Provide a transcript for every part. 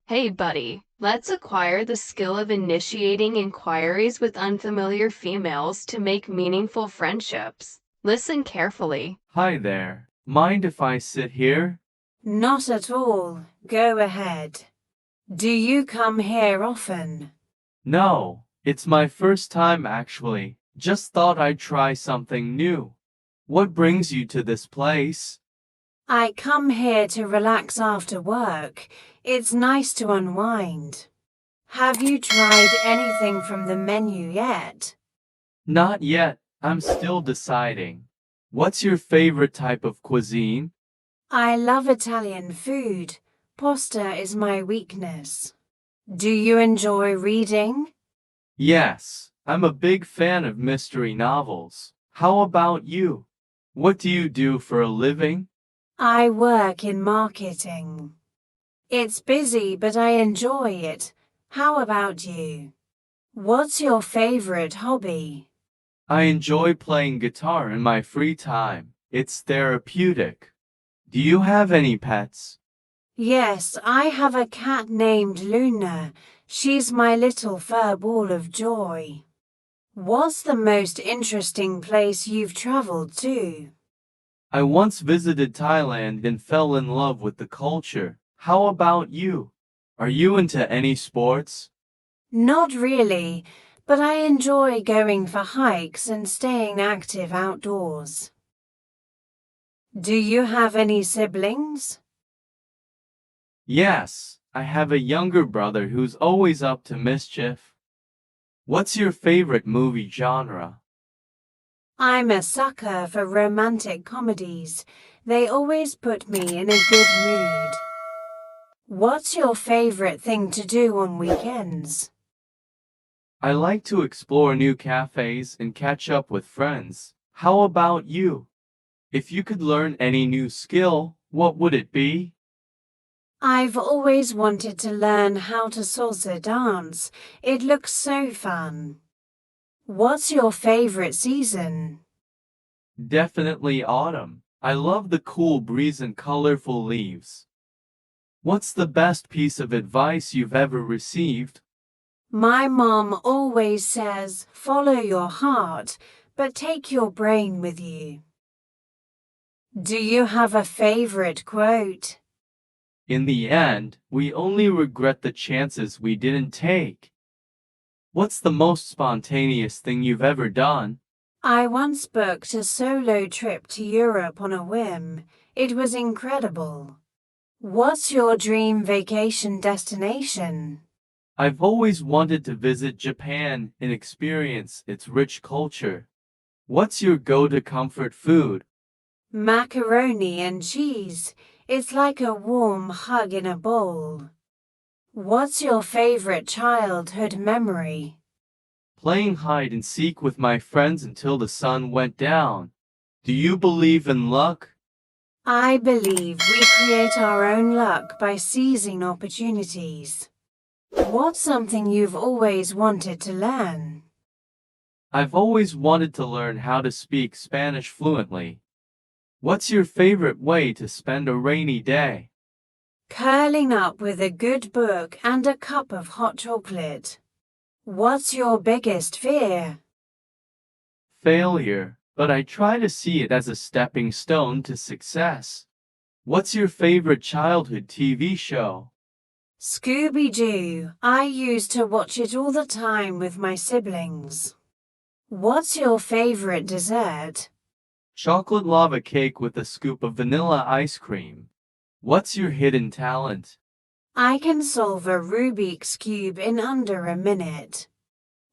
Hey buddy, let's acquire the skill of initiating inquiries with unfamiliar females to make meaningful friendships. Listen carefully. Hi there. Mind if I sit here? Not at all. Go ahead. Do you come here often? No, it's my first time actually. Just thought I'd try something new. What brings you to this place? I come here to relax after work. It's nice to unwind. Have you tried anything from the menu yet? Not yet. I'm still deciding. What's your favorite type of cuisine? I love Italian food. Pasta is my weakness. Do you enjoy reading? Yes, I'm a big fan of mystery novels. How about you? What do you do for a living? I work in marketing. It's busy, but I enjoy it. How about you? What's your favorite hobby? I enjoy playing guitar in my free time. It's therapeutic. Do you have any pets? Yes, I have a cat named Luna. She's my little fur ball of joy. What's the most interesting place you've traveled to? I once visited Thailand and fell in love with the culture. How about you? Are you into any sports? Not really, but I enjoy going for hikes and staying active outdoors. Do you have any siblings? Yes, I have a younger brother who's always up to mischief. What's your favorite movie genre? I'm a sucker for romantic comedies. They always put me in a good mood. What's your favorite thing to do on weekends? I like to explore new cafes and catch up with friends. How about you? If you could learn any new skill, what would it be? I've always wanted to learn how to salsa dance. It looks so fun. What's your favorite season? Definitely autumn. I love the cool breeze and colorful leaves. What's the best piece of advice you've ever received? My mom always says, follow your heart, but take your brain with you. Do you have a favorite quote? In the end, we only regret the chances we didn't take. What's the most spontaneous thing you've ever done? I once booked a solo trip to Europe on a whim. It was incredible. What's your dream vacation destination? I've always wanted to visit Japan and experience its rich culture. What's your go-to comfort food? Macaroni and cheese. It's like a warm hug in a bowl. What's your favorite childhood memory? Playing hide and seek with my friends until the sun went down. Do you believe in luck? I believe we create our own luck by seizing opportunities. What's something you've always wanted to learn? I've always wanted to learn how to speak Spanish fluently. What's your favorite way to spend a rainy day? Curling up with a good book and a cup of hot chocolate. What's your biggest fear? Failure, but I try to see it as a stepping stone to success. What's your favorite childhood TV show? Scooby-Doo. I used to watch it all the time with my siblings. What's your favorite dessert? Chocolate lava cake with a scoop of vanilla ice cream. What's your hidden talent? I can solve a Rubik's Cube in under a minute.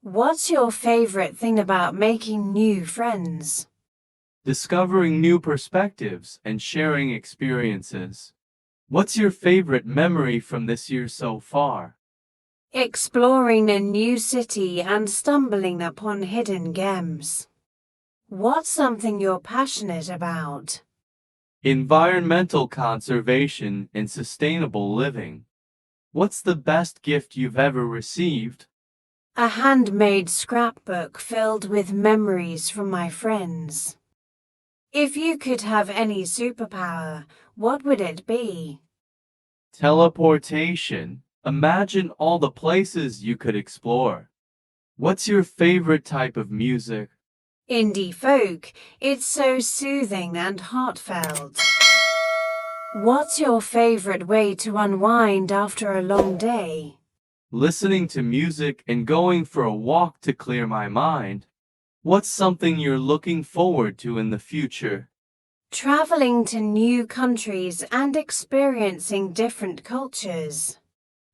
What's your favorite thing about making new friends? Discovering new perspectives and sharing experiences. What's your favorite memory from this year so far? Exploring a new city and stumbling upon hidden gems. What's something you're passionate about? Environmental conservation and sustainable living. What's the best gift you've ever received? A handmade scrapbook filled with memories from my friends. If you could have any superpower, what would it be? Teleportation. Imagine all the places you could explore. What's your favorite type of music? Indie folk. It's so soothing and heartfelt. What's your favorite way to unwind after a long day? Listening to music and going for a walk to clear my mind. What's something you're looking forward to in the future? Traveling to new countries and experiencing different cultures.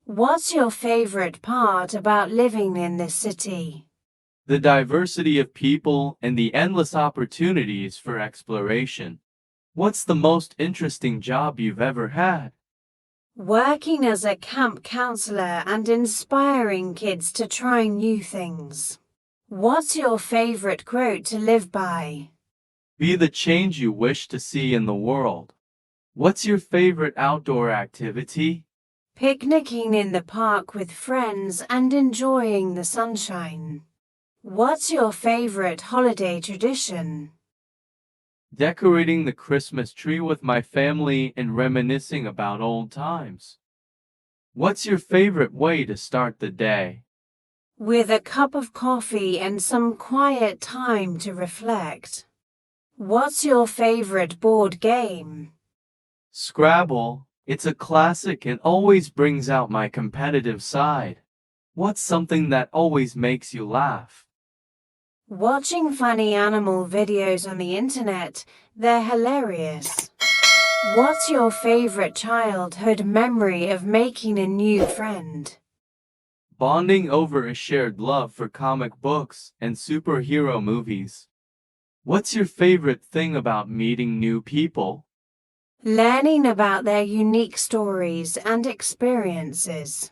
What's your favorite part about living in this city? The diversity of people and the endless opportunities for exploration. What's the most interesting job you've ever had? Working as a camp counselor and inspiring kids to try new things. What's your favorite quote to live by? Be the change you wish to see in the world. What's your favorite outdoor activity? Picnicking in the park with friends and enjoying the sunshine. What's your favorite holiday tradition? Decorating the Christmas tree with my family and reminiscing about old times. What's your favorite way to start the day? With a cup of coffee and some quiet time to reflect. What's your favorite board game? Scrabble. It's a classic and always brings out my competitive side. What's something that always makes you laugh? Watching funny animal videos on the internet. They're hilarious. What's your favorite childhood memory of making a new friend? Bonding over a shared love for comic books and superhero movies. What's your favorite thing about meeting new people? Learning about their unique stories and experiences.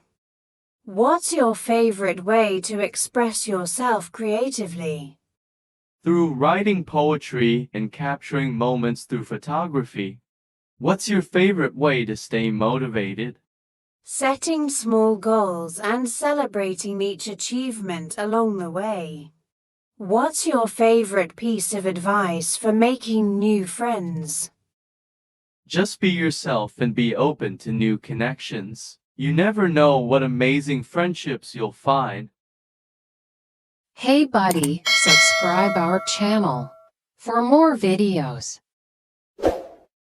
What's your favorite way to express yourself creatively? Through writing poetry and capturing moments through photography. What's your favorite way to stay motivated? Setting small goals and celebrating each achievement along the way. What's your favorite piece of advice for making new friends? Just be yourself and be open to new connections. You never know what amazing friendships you'll find. Hey buddy, subscribe our channel for more videos.